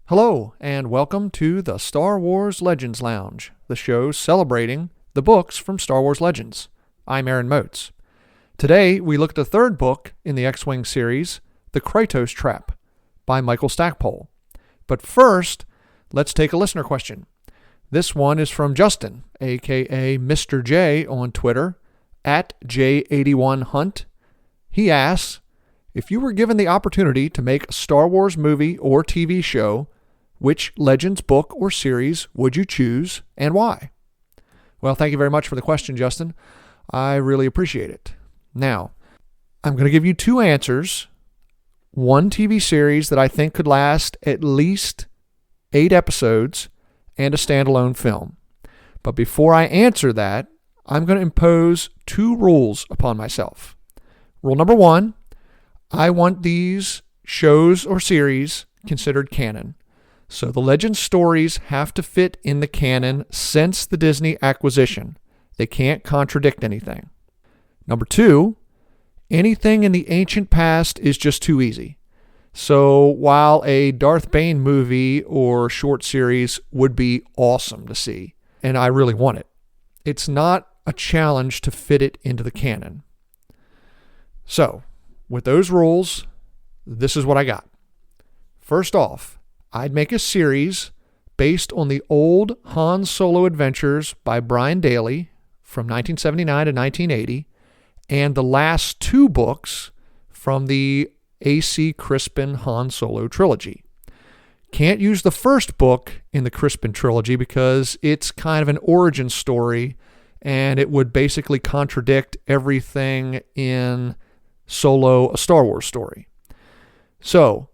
Hello, and welcome to the Star Wars Legends Lounge, the show celebrating the books from Star Wars Legends. I'm Aaron Moats. Today, we look at the third book in the X-Wing series, The Krytos Trap, by Michael Stackpole. But first, let's take a listener question. This one is from Justin, aka Mr. J on Twitter, at J81Hunt. He asks, if you were given the opportunity to make a Star Wars movie or TV show, which Legends book or series would you choose and why? Well, thank you very much for the question, Justin. I really appreciate it. Now, I'm going to give you two answers. One TV series that I think could last at least 8 episodes and a standalone film. But before I answer that, I'm going to impose 2 rules upon myself. Rule number 1, I want these shows or series considered canon. So the Legends stories have to fit in the canon since the Disney acquisition. They can't contradict anything. Number 2, anything in the ancient past is just too easy. So while a Darth Bane movie or short series would be awesome to see, and I really want it, it's not a challenge to fit it into the canon. So, with those rules, this is what I got. First off, I'd make a series based on the old Han Solo adventures by Brian Daley from 1979 to 1980 and the last 2 books from the A.C. Crispin Han Solo trilogy. Can't use the first book in the Crispin trilogy because it's kind of an origin story and it would basically contradict everything in Solo, a Star Wars story. So,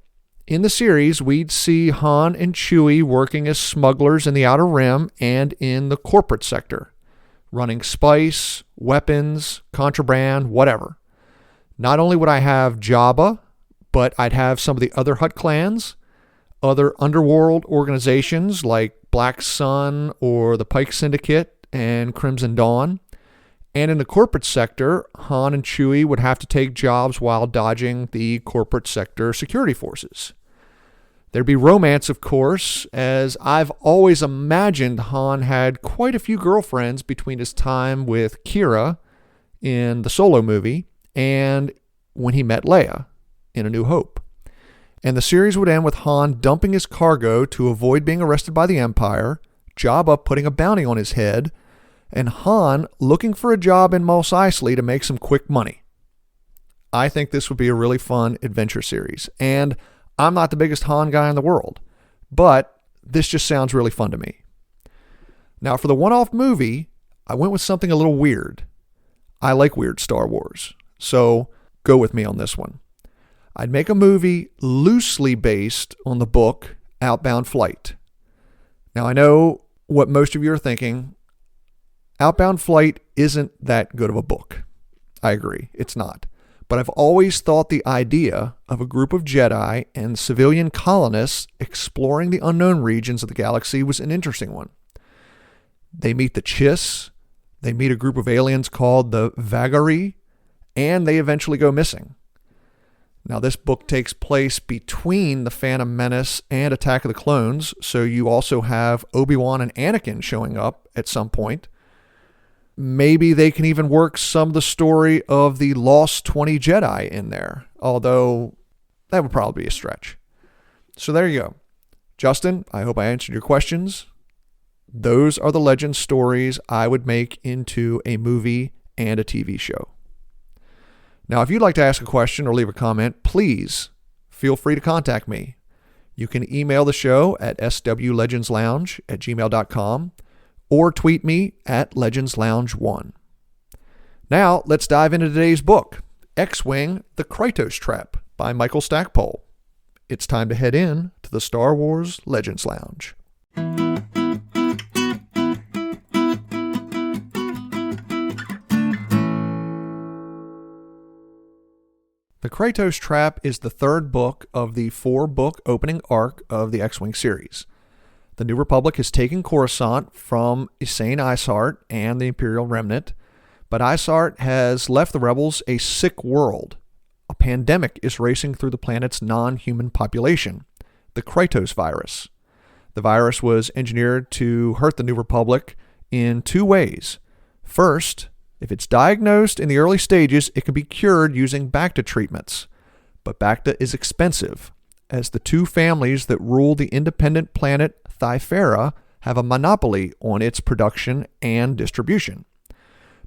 in the series, we'd see Han and Chewie working as smugglers in the Outer Rim and in the corporate sector, running spice, weapons, contraband, whatever. Not only would I have Jabba, but I'd have some of the other Hutt clans, other underworld organizations like Black Sun or the Pike Syndicate and Crimson Dawn. And in the corporate sector, Han and Chewie would have to take jobs while dodging the corporate sector security forces. There'd be romance, of course, as I've always imagined Han had quite a few girlfriends between his time with Kira in the Solo movie and when he met Leia in A New Hope. And the series would end with Han dumping his cargo to avoid being arrested by the Empire, Jabba putting a bounty on his head, and Han looking for a job in Mos Eisley to make some quick money. I think this would be a really fun adventure series, and I'm not the biggest Han guy in the world, but this just sounds really fun to me. Now, for the one-off movie, I went with something a little weird. I like weird Star Wars, so go with me on this one. I'd make a movie loosely based on the book Outbound Flight. Now, I know what most of you are thinking. Outbound Flight isn't that good of a book. I agree, it's not. But I've always thought the idea of a group of Jedi and civilian colonists exploring the unknown regions of the galaxy was an interesting one. They meet the Chiss, they meet a group of aliens called the Vagari, and they eventually go missing. Now, this book takes place between The Phantom Menace and Attack of the Clones, so you also have Obi-Wan and Anakin showing up at some point. Maybe they can even work some of the story of the Lost 20 Jedi in there, although that would probably be a stretch. So there you go. Justin, I hope I answered your questions. Those are the Legends stories I would make into a movie and a TV show. Now, if you'd like to ask a question or leave a comment, please feel free to contact me. You can email the show at swlegendslounge@gmail.com or tweet me at legendslounge1. Now, let's dive into today's book, X-Wing, The Krytos Trap by Michael Stackpole. It's time to head in to the Star Wars Legends Lounge. The Krytos Trap is the third book of the 4-book opening arc of the X-Wing series. The New Republic has taken Coruscant from Ysane Isart and the Imperial Remnant, but Isart has left the rebels a sick world. A pandemic is racing through the planet's non-human population. the Krytos virus. The virus was engineered to hurt the New Republic in two ways. First, if it's diagnosed in the early stages, it can be cured using Bacta treatments. But Bacta is expensive, as the two families that rule the independent planet Thyfera have a monopoly on its production and distribution.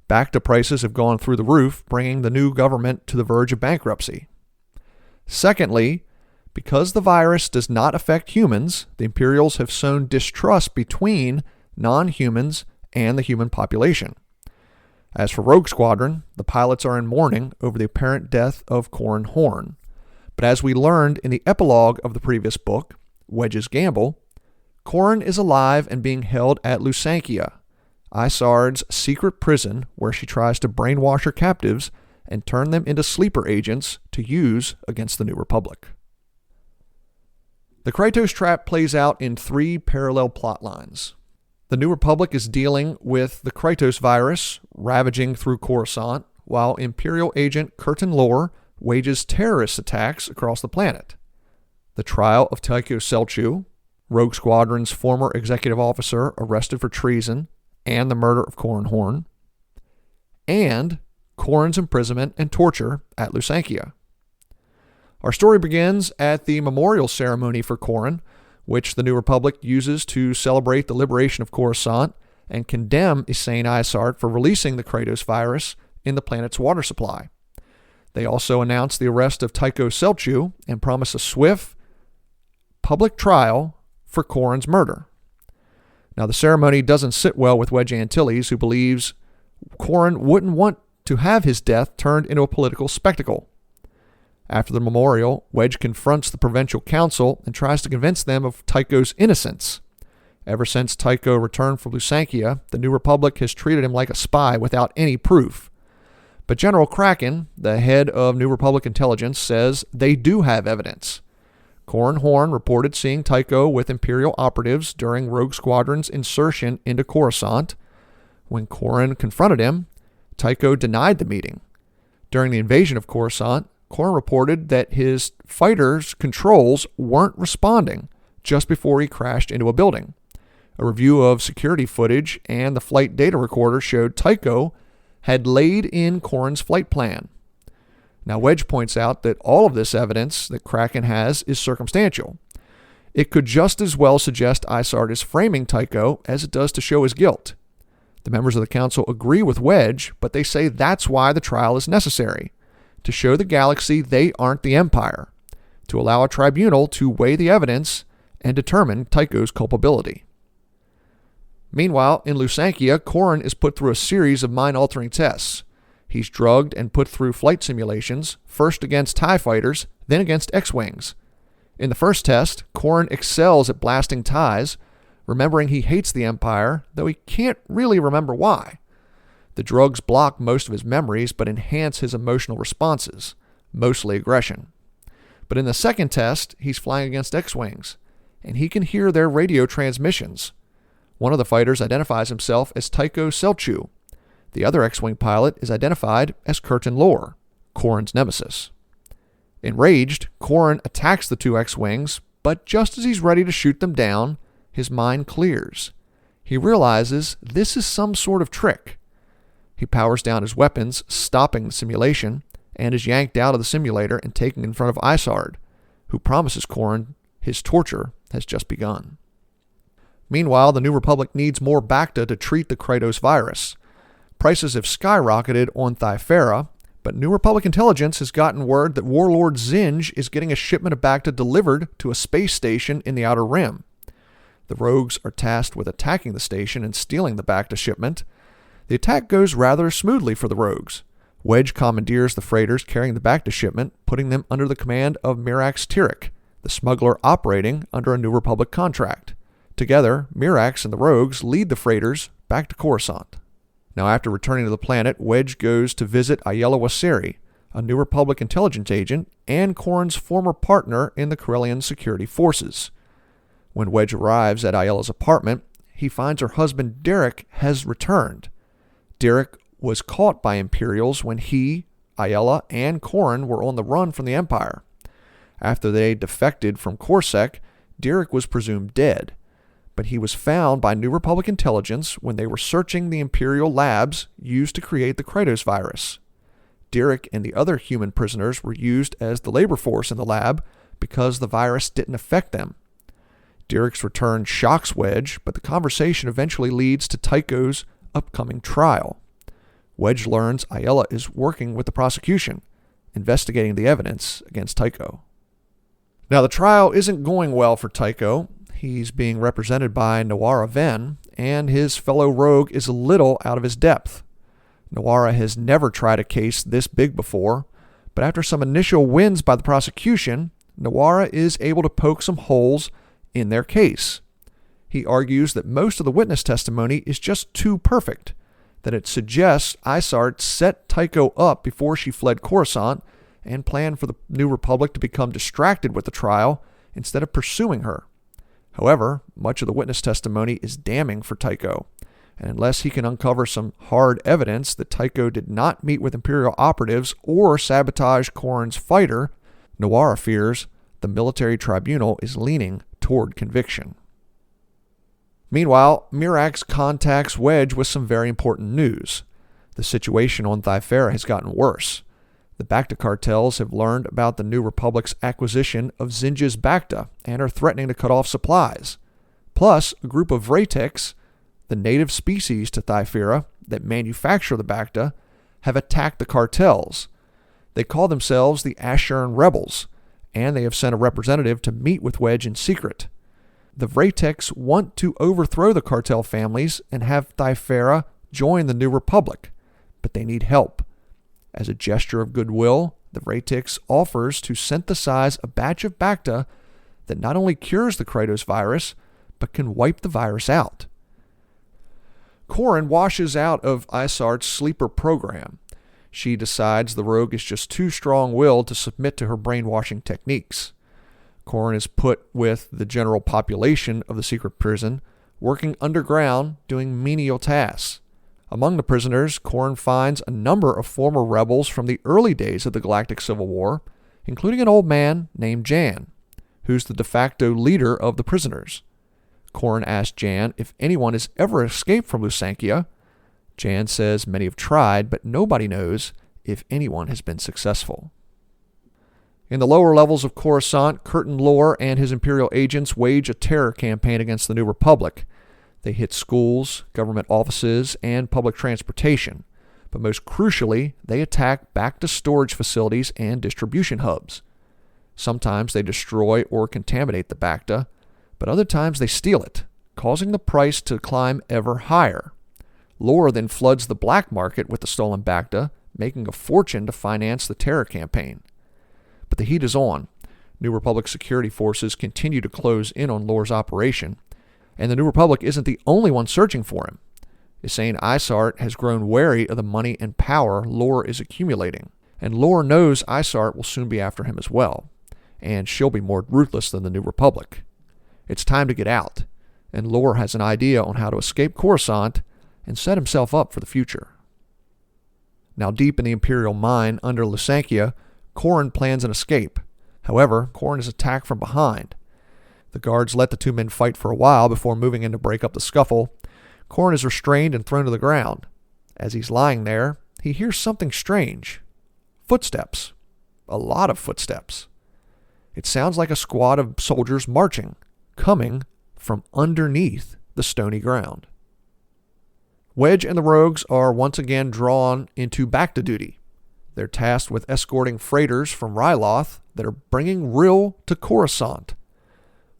Bacta prices have gone through the roof, bringing the new government to the verge of bankruptcy. Secondly, because the virus does not affect humans, the Imperials have sown distrust between non-humans and the human population. As for Rogue Squadron, the pilots are in mourning over the apparent death of Corran Horn. But as we learned in the epilogue of the previous book, Wedge's Gamble, Corran is alive and being held at Lusankia, Isard's secret prison where she tries to brainwash her captives and turn them into sleeper agents to use against the New Republic. The Krytos trap plays out in three parallel plot lines. The New Republic is dealing with the Krytos virus ravaging through Coruscant, while Imperial agent Curtin Lore wages terrorist attacks across the planet. The trial of Tycho Selchu, Rogue Squadron's former executive officer arrested for treason and the murder of Corran Horn, and Corran's imprisonment and torture at Lusankia. Our story begins at the memorial ceremony for Corran, which the New Republic uses to celebrate the liberation of Coruscant and condemn Issane Isard for releasing the Krytos virus in the planet's water supply. They also announce the arrest of Tycho Selchu and promise a swift public trial for Corran's murder. Now, the ceremony doesn't sit well with Wedge Antilles, who believes Corran wouldn't want to have his death turned into a political spectacle. After the memorial, Wedge confronts the Provincial Council and tries to convince them of Tycho's innocence. Ever since Tycho returned from Lusankia, the New Republic has treated him like a spy without any proof. But General Kraken, the head of New Republic intelligence, says they do have evidence. Corran Horn reported seeing Tycho with Imperial operatives during Rogue Squadron's insertion into Coruscant. When Corran confronted him, Tycho denied the meeting. During the invasion of Coruscant, Corran reported that his fighters' controls weren't responding just before he crashed into a building. A review of security footage and the flight data recorder showed Tycho had laid in Corran's flight plan. Now, Wedge points out that all of this evidence that Kraken has is circumstantial. It could just as well suggest Isard is framing Tycho as it does to show his guilt. The members of the council agree with Wedge, but they say that's why the trial is necessary, to show the galaxy they aren't the Empire, to allow a tribunal to weigh the evidence and determine Tycho's culpability. Meanwhile, in Lusankia, Corran is put through a series of mind-altering tests. He's drugged and put through flight simulations, first against TIE fighters, then against X-Wings. In the first test, Corran excels at blasting TIEs, remembering he hates the Empire, though he can't really remember why. The drugs block most of his memories, but enhance his emotional responses, mostly aggression. But in the second test, he's flying against X-Wings, and he can hear their radio transmissions. One of the fighters identifies himself as Tycho Selchu. The other X-Wing pilot is identified as Curtin Lore, Corran's nemesis. Enraged, Corran attacks the two X-Wings, but just as he's ready to shoot them down, his mind clears. He realizes this is some sort of trick. He powers down his weapons, stopping the simulation, and is yanked out of the simulator and taken in front of Isard, who promises Corran his torture has just begun. Meanwhile, the New Republic needs more Bacta to treat the Krytos virus. Prices have skyrocketed on Thyfera, but New Republic intelligence has gotten word that Warlord Zinj is getting a shipment of Bacta delivered to a space station in the Outer Rim. The rogues are tasked with attacking the station and stealing the Bacta shipment. The attack goes rather smoothly for the rogues. Wedge commandeers the freighters carrying the Bacta shipment, putting them under the command of Mirax Tyrek, the smuggler operating under a New Republic contract. Together, Mirax and the rogues lead the freighters back to Coruscant. Now, after returning to the planet, Wedge goes to visit Ayala Waseri, a New Republic intelligence agent and Corran's former partner in the Corellian security forces. When Wedge arrives at Ayala's apartment, he finds her husband Derek has returned. Derek was caught by Imperials when he, Ayala, and Corran were on the run from the Empire. After they defected from Coruscant, Dirac was presumed dead, but he was found by New Republic intelligence when they were searching the Imperial labs used to create the Krytos virus. Dirac and the other human prisoners were used as the labor force in the lab because the virus didn't affect them. Dirac's return shocks Wedge, but the conversation eventually leads to Tycho's upcoming trial. Wedge learns Ayala is working with the prosecution, investigating the evidence against Tycho. Now, the trial isn't going well for Tycho. He's being represented by Noara Ven, and his fellow rogue is a little out of his depth. Noara has never tried a case this big before, but after some initial wins by the prosecution, Noara is able to poke some holes in their case. He argues that most of the witness testimony is just too perfect, that it suggests Isart set Tycho up before she fled Coruscant and planned for the New Republic to become distracted with the trial instead of pursuing her. However, much of the witness testimony is damning for Tycho, and unless he can uncover some hard evidence that Tycho did not meet with Imperial operatives or sabotage Corrin's fighter, Noara fears the military tribunal is leaning toward conviction. Meanwhile, Mirax contacts Wedge with some very important news. The situation on Thyfera has gotten worse. The Bacta cartels have learned about the New Republic's acquisition of Zinja's Bacta and are threatening to cut off supplies. Plus, a group of Vratics, the native species to Thyfera that manufacture the Bacta, have attacked the cartels. They call themselves the Ashern Rebels, and they have sent a representative to meet with Wedge in secret. The Vratics want to overthrow the cartel families and have Thyfera join the New Republic, but they need help. As a gesture of goodwill, the Vratics offers to synthesize a batch of Bacta that not only cures the Krytos virus, but can wipe the virus out. Corrin washes out of Isart's sleeper program. She decides the rogue is just too strong-willed to submit to her brainwashing techniques. Corrin is put with the general population of the secret prison, working underground, doing menial tasks. Among the prisoners, Corrin finds a number of former rebels from the early days of the Galactic Civil War, including an old man named Jan, who's the de facto leader of the prisoners. Corrin asks Jan if anyone has ever escaped from Lusankia. Jan says many have tried, but nobody knows if anyone has been successful. In the lower levels of Coruscant, Curtin Lore and his Imperial agents wage a terror campaign against the New Republic. They hit schools, government offices, and public transportation. But most crucially, they attack Bacta storage facilities and distribution hubs. Sometimes they destroy or contaminate the Bacta, but other times they steal it, causing the price to climb ever higher. Lore then floods the black market with the stolen Bacta, making a fortune to finance the terror campaign. But the heat is on. New Republic security forces continue to close in on Lore's operation, and the New Republic isn't the only one searching for him. Hussein Isart has grown wary of the money and power Lore is accumulating, and Lore knows Isart will soon be after him as well, and she'll be more ruthless than the New Republic. It's time to get out, and Lore has an idea on how to escape Coruscant and set himself up for the future. Now deep in the Imperial mine under Lusankia, Corrin plans an escape. However, Corrin is attacked from behind. The guards let the two men fight for a while before moving in to break up the scuffle. Corrin is restrained and thrown to the ground. As he's lying there, he hears something strange. Footsteps. A lot of footsteps. It sounds like a squad of soldiers marching, coming from underneath the stony ground. Wedge and the rogues are once again drawn into Bacta duty. They're tasked with escorting freighters from Ryloth that are bringing Rill to Coruscant.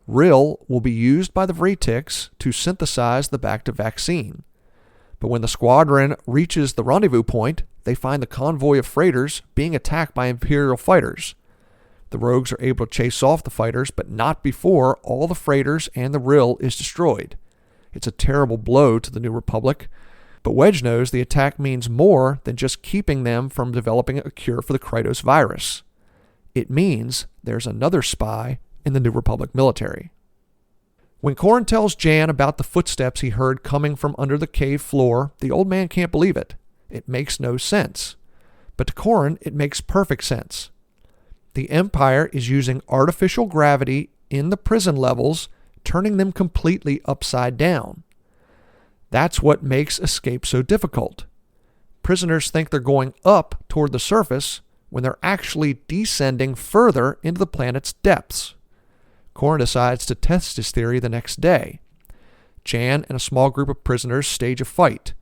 Rill will be used by the Vratics to synthesize the Bacta vaccine. But when the squadron reaches the rendezvous point, they find the convoy of freighters being attacked by Imperial fighters. The rogues are able to chase off the fighters, but not before all the freighters and the Rill is destroyed. It's a terrible blow to the New Republic, but Wedge knows the attack means more than just keeping them from developing a cure for the Krytos virus. It means there's another spy in the New Republic military. When Corrin tells Jan about the footsteps he heard coming from under the cave floor, the old man can't believe it. It makes no sense. But to Corrin, it makes perfect sense. The Empire is using artificial gravity in the prison levels, turning them completely upside down. That's what makes escape so difficult. Prisoners think they're going up toward the surface when they're actually descending further into the planet's depths. Korin decides to test his theory the next day. Jan and a small group of prisoners stage a fight.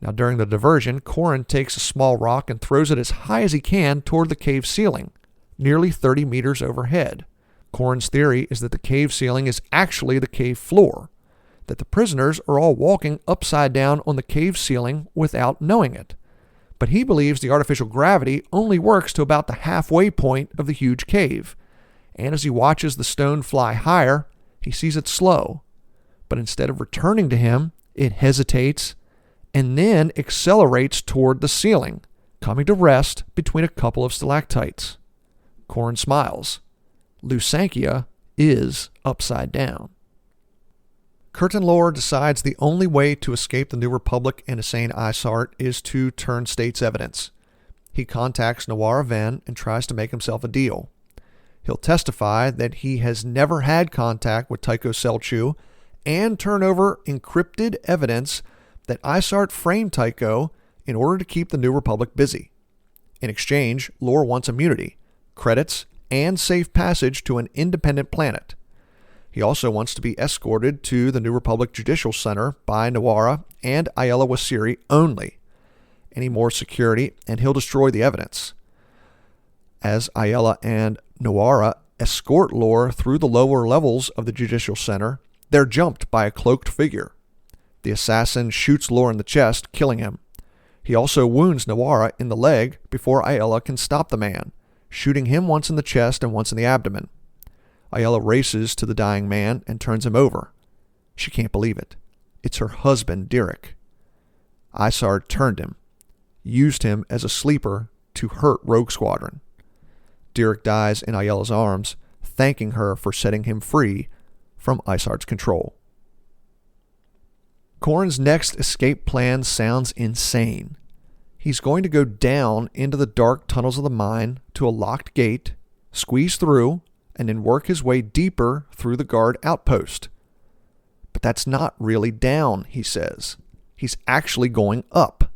Now, during the diversion, Korin takes a small rock and throws it as high as he can toward the cave ceiling, nearly 30 meters overhead. Korin's theory is that the cave ceiling is actually the cave floor, that the prisoners are all walking upside down on the cave ceiling without knowing it. But he believes the artificial gravity only works to about the halfway point of the huge cave, and as he watches the stone fly higher, he sees it slow. But instead of returning to him, it hesitates and then accelerates toward the ceiling, coming to rest between a couple of stalactites. Korin smiles. Lusankya is upside down. Curtin Lore decides the only way to escape the New Republic and insane Isart is to turn state's evidence. He contacts Nawara Ven and tries to make himself a deal. He'll testify that he has never had contact with Tycho Selchu and turn over encrypted evidence that Isart framed Tycho in order to keep the New Republic busy. In exchange, Lore wants immunity, credits, and safe passage to an independent planet. He also wants to be escorted to the New Republic Judicial Center by Nawara and Ayala Wasiri only. Any more security, and he'll destroy the evidence. As Ayala and Nawara escort Lore through the lower levels of the Judicial Center, they're jumped by a cloaked figure. The assassin shoots Lore in the chest, killing him. He also wounds Nawara in the leg before Ayala can stop the man, shooting him once in the chest and once in the abdomen. Ayala races to the dying man and turns him over. She can't believe it. It's her husband, Derek. Isard turned him, used him as a sleeper to hurt Rogue Squadron. Derek dies in Ayala's arms, thanking her for setting him free from Isard's control. Korin's next escape plan sounds insane. He's going to go down into the dark tunnels of the mine to a locked gate, squeeze through, and then work his way deeper through the guard outpost. But that's not really down, he says. He's actually going up.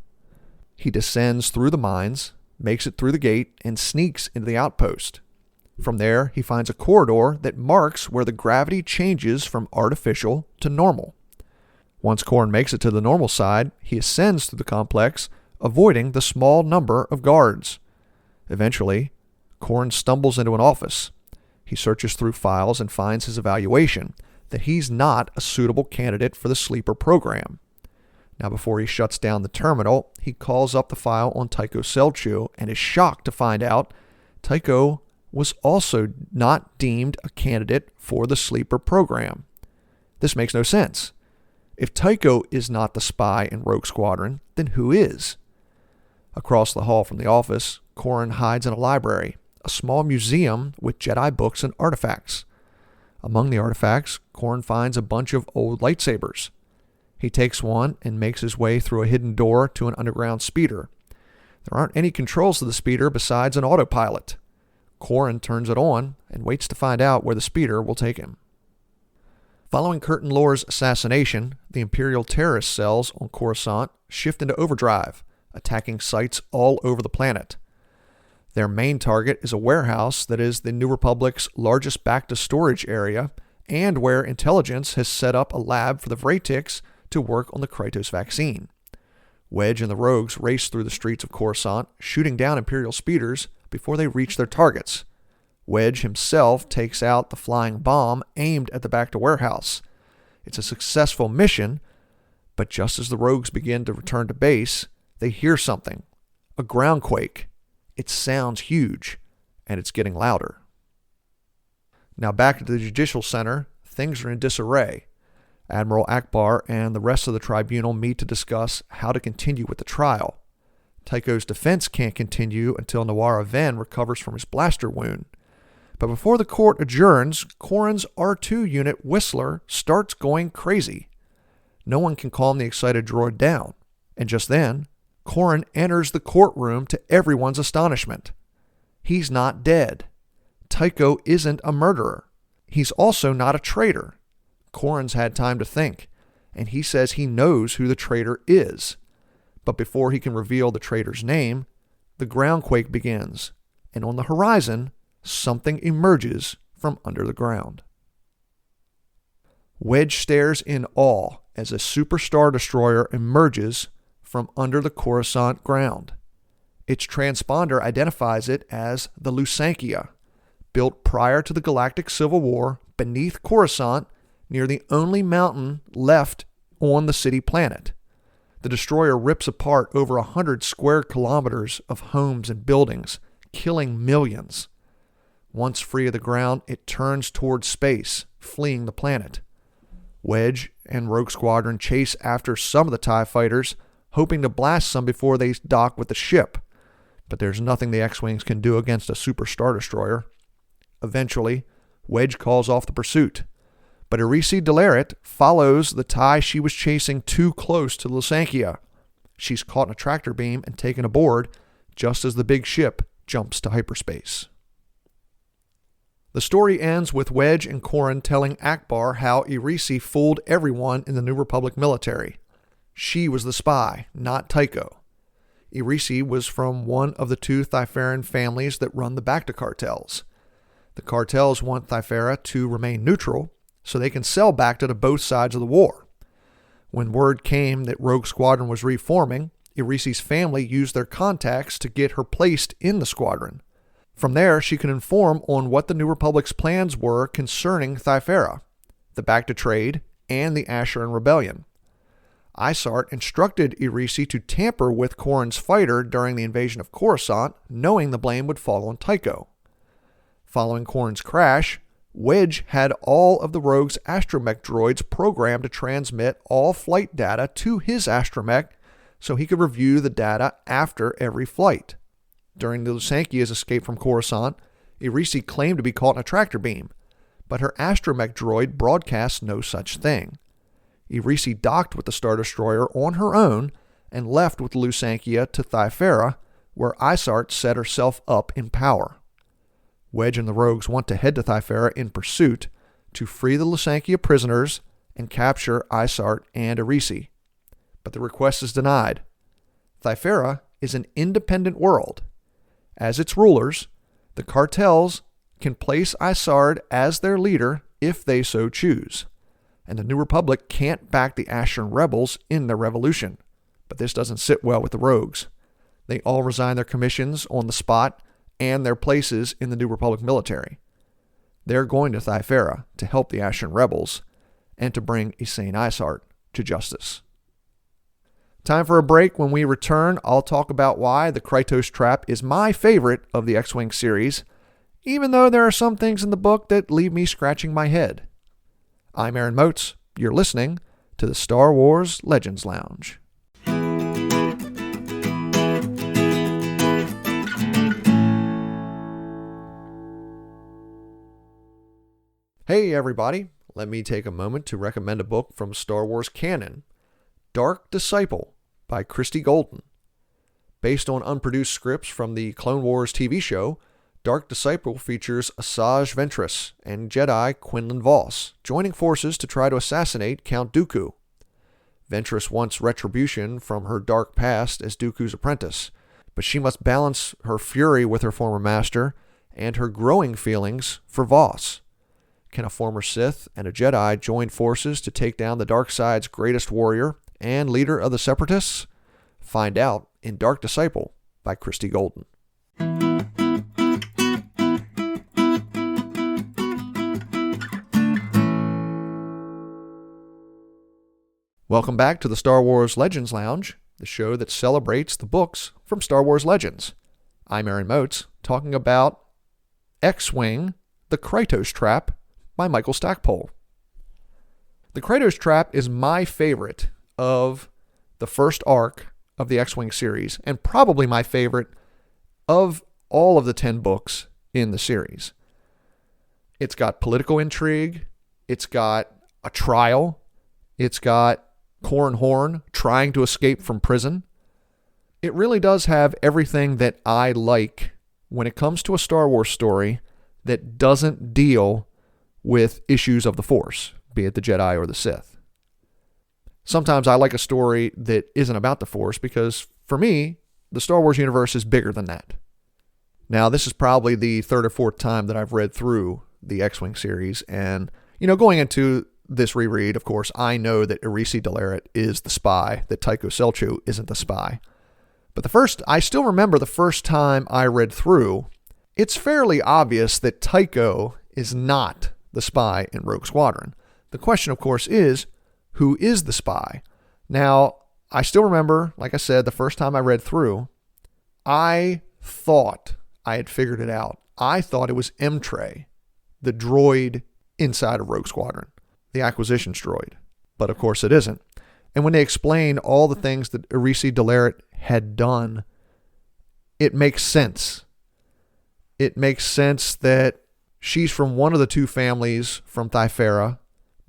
He descends through the mines, makes it through the gate, and sneaks into the outpost. From there, he finds a corridor that marks where the gravity changes from artificial to normal. Once Korin makes it to the normal side, he ascends through the complex, avoiding the small number of guards. Eventually, Korin stumbles into an office. He searches through files and finds his evaluation, that he's not a suitable candidate for the sleeper program. Now, before he shuts down the terminal, he calls up the file on Tycho Selchu and is shocked to find out Tycho was also not deemed a candidate for the sleeper program. This makes no sense. If Tycho is not the spy in Rogue Squadron, then who is? Across the hall from the office, Korin hides in a library, a small museum with Jedi books and artifacts. Among the artifacts, Korin finds a bunch of old lightsabers. He takes one and makes his way through a hidden door to an underground speeder. There aren't any controls to the speeder besides an autopilot. Korin turns it on and waits to find out where the speeder will take him. Following Curtin Lore's assassination, the Imperial terrorist cells on Coruscant shift into overdrive, attacking sites all over the planet. Their main target is a warehouse that is the New Republic's largest back-to-storage area and where intelligence has set up a lab for the Vratics to work on the Krytos vaccine. Wedge and the rogues race through the streets of Coruscant, shooting down Imperial speeders before they reach their targets. Wedge himself takes out the flying bomb aimed at the back-to-warehouse. It's a successful mission, but just as the rogues begin to return to base, they hear something. A groundquake. It sounds huge, and it's getting louder. Now back at the Judicial Center, things are in disarray. Admiral Akbar and the rest of the tribunal meet to discuss how to continue with the trial. Tycho's defense can't continue until Nawara Ven recovers from his blaster wound. But before the court adjourns, Korin's R2 unit Whistler starts going crazy. No one can calm the excited droid down. And just then, Korin enters the courtroom to everyone's astonishment. He's not dead. Tycho isn't a murderer. he's also not a traitor. Corran's had time to think, and he says he knows who the traitor is. But before he can reveal the traitor's name, the groundquake begins, and on the horizon, something emerges from under the ground. Wedge stares in awe as a super star destroyer emerges from under the Coruscant ground. Its transponder identifies it as the Lusankya, built prior to the Galactic Civil War beneath Coruscant near the only mountain left on the city planet. The destroyer rips apart over 100 square kilometers of homes and buildings, killing millions. Once free of the ground, it turns towards space, fleeing the planet. Wedge and Rogue Squadron chase after some of the TIE fighters, hoping to blast some before they dock with the ship. But there's nothing the X-Wings can do against a super star destroyer. Eventually, Wedge calls off the pursuit, but Irisi Delaret follows the TIE she was chasing too close to the Lusankya. She's caught in a tractor beam and taken aboard just as the big ship jumps to hyperspace. The story ends with Wedge and Corran telling Akbar how Irisi fooled everyone in the New Republic military. She was the spy, not Tycho. Irisi was from one of the two Thyferan families that run the Bacta cartels. The cartels want Thyfera to remain neutral so they can sell Bacta to both sides of the war. When word came that Rogue Squadron was reforming, Irisi's family used their contacts to get her placed in the squadron. From there, she could inform on what the New Republic's plans were concerning Thyfera, the Bacta trade, and the Asheran Rebellion. Isart instructed Irisi to tamper with Corran's fighter during the invasion of Coruscant, knowing the blame would fall on Tycho. Following Corran's crash, Wedge had all of the rogue's astromech droids programmed to transmit all flight data to his astromech so he could review the data after every flight. During the Lusankya's escape from Coruscant, Irisi claimed to be caught in a tractor beam, but her astromech droid broadcast no such thing. Irisi docked with the Star Destroyer on her own and left with the Lusankya to Thyfera, where Isart set herself up in power. Wedge and the rogues want to head to Thyfera in pursuit to free the Lusankya prisoners and capture Isart and Irisi. But the request is denied. Thyfera is an independent world. As its rulers, the cartels can place Isard as their leader if they so choose, and the New Republic can't back the Asheran rebels in their revolution. But this doesn't sit well with the rogues. They all resign their commissions on the spot and their places in the New Republic military. They're going to Thyfera to help the Asheran rebels and to bring Ysane Isart to justice. Time for a break. When we return, I'll talk about why the Krytos trap is my favorite of the X-Wing series, even though there are some things in the book that leave me scratching my head. I'm Aaron Moats. You're listening to the Star Wars Legends Lounge. Hey everybody, let me take a moment to recommend a book from Star Wars canon, Dark Disciple by Christy Golden. Based on unproduced scripts from the Clone Wars TV show, Dark Disciple features Asajj Ventress and Jedi Quinlan Vos joining forces to try to assassinate Count Dooku. Ventress wants retribution from her dark past as Dooku's apprentice, but she must balance her fury with her former master and her growing feelings for Vos. Can a former Sith and a Jedi join forces to take down the dark side's greatest warrior and leader of the Separatists? Find out in Dark Disciple by Christy Golden. Welcome back to the Star Wars Legends Lounge, the show that celebrates the books from Star Wars Legends. I'm Aaron Moats, talking about X-Wing, The Krytos Trap by Michael Stackpole. The Krytos Trap is my favorite of the first arc of the X-Wing series, and probably my favorite of all of the 10 books in the series. It's got political intrigue, it's got a trial, it's got Corran Horn trying to escape from prison. It really does have everything that I like when it comes to a Star Wars story that doesn't deal with issues of the Force, be it the Jedi or the Sith. Sometimes I like a story that isn't about the Force because, for me, the Star Wars universe is bigger than that. Now, this is probably the third or fourth time that I've read through the X-Wing series, and, going into this reread, of course, I know that Irisi Delaret is the spy, that Tycho Selchu isn't the spy. But I still remember the first time I read through, it's fairly obvious that Tycho is not the spy in Rogue Squadron. The question, of course, is, who is the spy? Now, I still remember, like I said, the first time I read through, I thought I had figured it out. I thought it was Emtray, the droid inside of Rogue Squadron, the acquisitions droid. But of course it isn't. And when they explain all the things that Irisi Delaret had done, it makes sense. It makes sense that she's from one of the two families from Thyfera.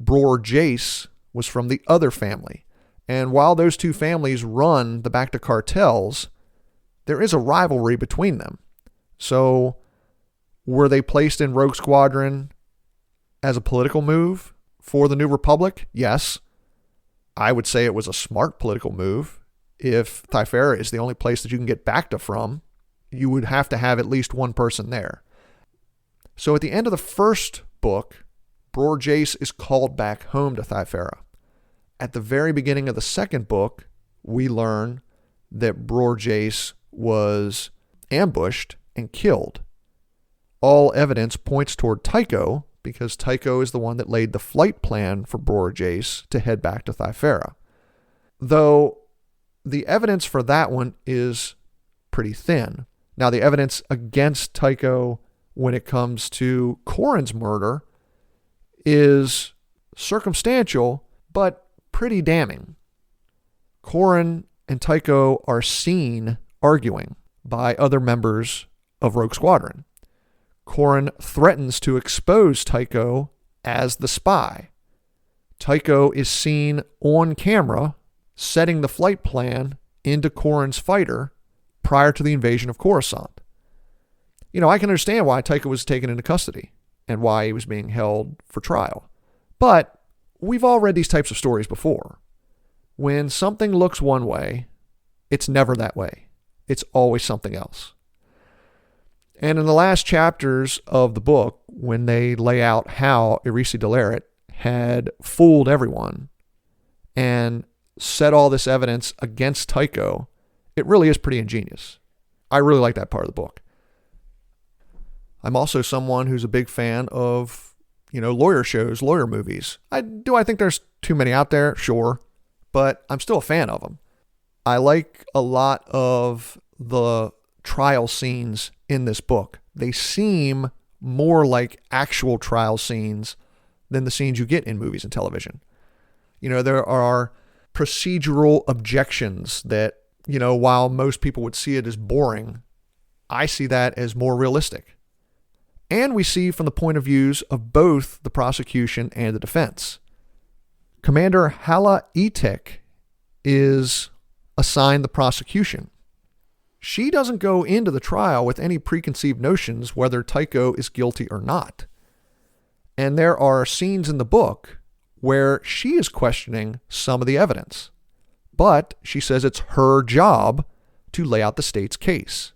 Bror Jace was from the other family. And while those two families run the Bacta cartels, there is a rivalry between them. So were they placed in Rogue Squadron as a political move for the New Republic? Yes. I would say it was a smart political move. If Thyfera is the only place that you can get Bacta from, you would have to have at least one person there. So at the end of the first book, Bror Jace is called back home to Thyfera. At the very beginning of the second book, we learn that Bror Jace was ambushed and killed. All evidence points toward Tycho, because Tycho is the one that laid the flight plan for Bror Jace to head back to Thyfera. Though the evidence for that one is pretty thin. Now, the evidence against Tycho when it comes to Corran's murder is circumstantial, but pretty damning. Corran and Tycho are seen arguing by other members of Rogue Squadron. Corran threatens to expose Tycho as the spy. Tycho is seen on camera setting the flight plan into Corran's fighter prior to the invasion of Coruscant. I can understand why Tycho was taken into custody and why he was being held for trial. But we've all read these types of stories before. When something looks one way, it's never that way. It's always something else. And in the last chapters of the book, when they lay out how Irisi Delaret had fooled everyone and set all this evidence against Tycho, it really is pretty ingenious. I really like that part of the book. I'm also someone who's a big fan of, lawyer shows, lawyer movies. Do I think there's too many out there? Sure. But I'm still a fan of them. I like a lot of the trial scenes in this book. They seem more like actual trial scenes than the scenes you get in movies and television. There are procedural objections that, while most people would see it as boring, I see that as more realistic. And we see from the point of views of both the prosecution and the defense. Commander Hala Etek is assigned the prosecution. She doesn't go into the trial with any preconceived notions whether Tycho is guilty or not. And there are scenes in the book where she is questioning some of the evidence. But she says it's her job to lay out the state's case.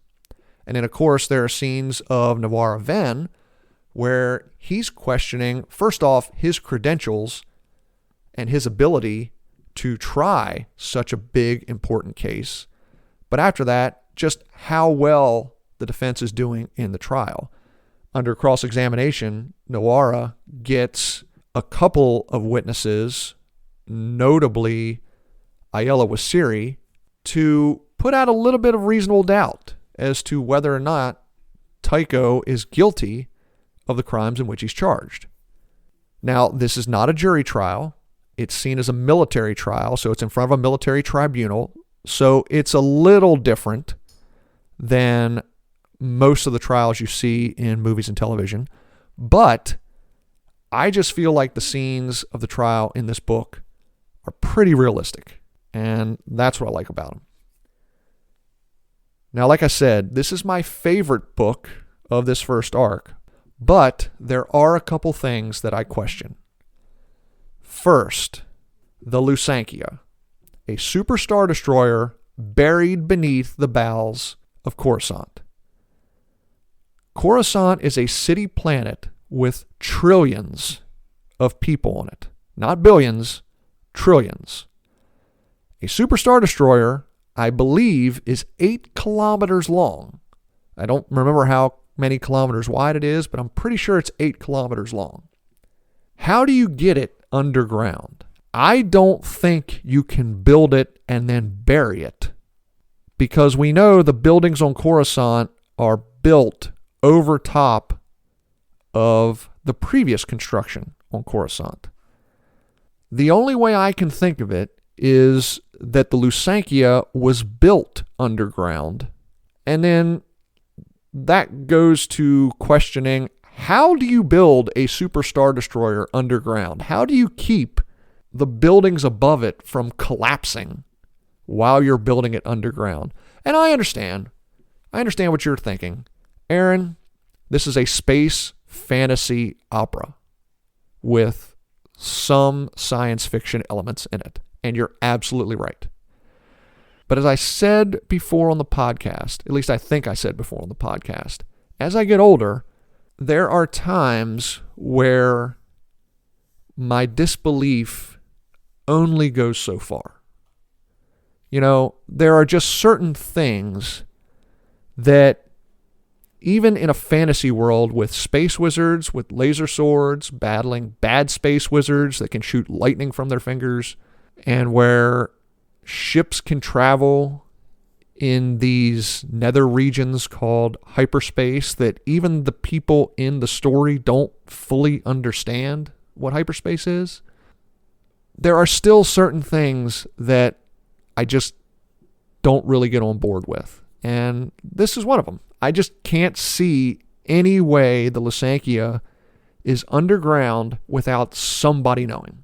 And then, of course, there are scenes of Navarra Venn where he's questioning, first off, his credentials and his ability to try such a big, important case. But after that, just how well the defense is doing in the trial. Under cross-examination, Navarra gets a couple of witnesses, notably Ayala Wasiri, to put out a little bit of reasonable doubt as to whether or not Tycho is guilty of the crimes in which he's charged. Now, this is not a jury trial. It's seen as a military trial, so it's in front of a military tribunal. So it's a little different than most of the trials you see in movies and television. But I just feel like the scenes of the trial in this book are pretty realistic. And that's what I like about them. Now, like I said, this is my favorite book of this first arc. But there are a couple things that I question. First, the Lusankya, a superstar destroyer buried beneath the bowels of Coruscant. Coruscant is a city planet with trillions of people on it. Not billions, trillions. A superstar destroyer, I believe, is 8 kilometers long. I don't remember how many kilometers wide it is, but I'm pretty sure it's 8 kilometers long. How do you get it underground? I don't think you can build it and then bury it, because we know the buildings on Coruscant are built over top of the previous construction on Coruscant. The only way I can think of it is that the Lusankya was built underground, and then that goes to questioning, how do you build a superstar destroyer underground? How do you keep the buildings above it from collapsing while you're building it underground? And I understand what you're thinking. Aaron, this is a space fantasy opera with some science fiction elements in it. And you're absolutely right. But as I said before on the podcast, at least I think I said before on the podcast, as I get older, there are times where my disbelief only goes so far. You know, there are just certain things that even in a fantasy world with space wizards with laser swords battling bad space wizards that can shoot lightning from their fingers, and where ships can travel in these nether regions called hyperspace that even the people in the story don't fully understand what hyperspace is, there are still certain things that I just don't really get on board with. And this is one of them. I just can't see any way the Lusankya is underground without somebody knowing.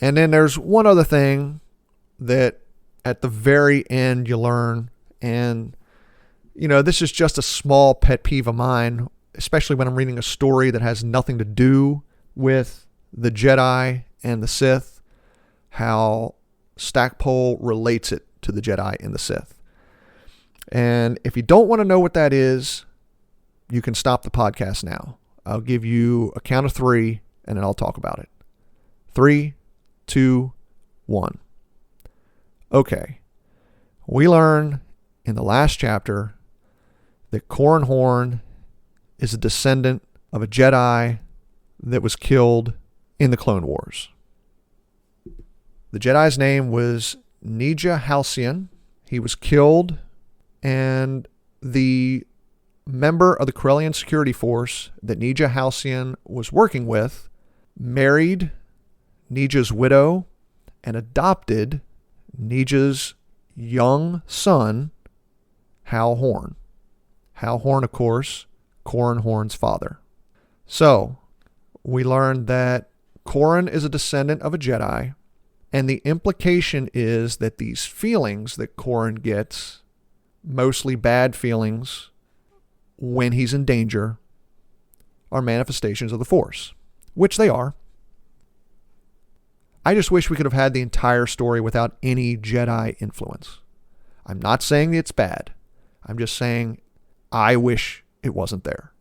And then there's one other thing that at the very end you learn, and you know, this is just a small pet peeve of mine, especially when I'm reading a story that has nothing to do with the Jedi and the Sith, how Stackpole relates it to the Jedi and the Sith. And if you don't want to know what that is, you can stop the podcast now. I'll give you a count of 3, and then I'll talk about it. 3, 2, 1. Okay. We learn in the last chapter that Corran Horn is a descendant of a Jedi that was killed in the Clone Wars. The Jedi's name was Neja Halcyon. He was killed, and the member of the Corellian security force that Neja Halcyon was working with married Neja's widow and adopted Neja's young son, Hal Horn. Hal Horn, of course, Corran Horn's father. So, we learned that Corran is a descendant of a Jedi, and the implication is that these feelings that Corran gets, mostly bad feelings when he's in danger, are manifestations of the Force, which they are. I just wish we could have had the entire story without any Jedi influence. I'm not saying it's bad. I'm just saying I wish it wasn't there.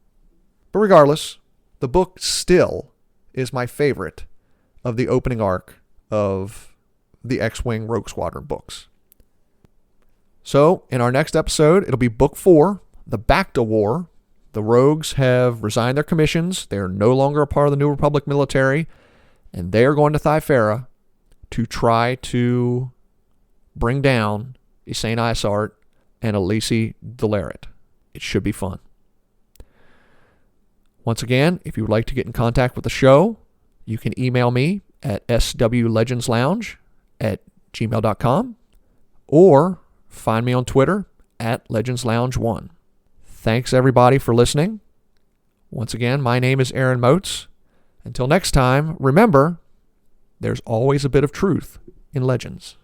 But regardless, the book still is my favorite of the opening arc of the X-Wing Rogue Squadron books. So, in our next episode, it'll be Book 4, The Bacta War. The Rogues have resigned their commissions. They are no longer a part of the New Republic military, and they are going to Thyfera to try to bring down Ysane Isart and Alisi Delaret. It should be fun. Once again, if you would like to get in contact with the show, you can email me at swlegendslounge@gmail.com or find me on Twitter at legendslounge1. Thanks everybody for listening. Once again, my name is Aaron Moats. Until next time, remember, there's always a bit of truth in legends.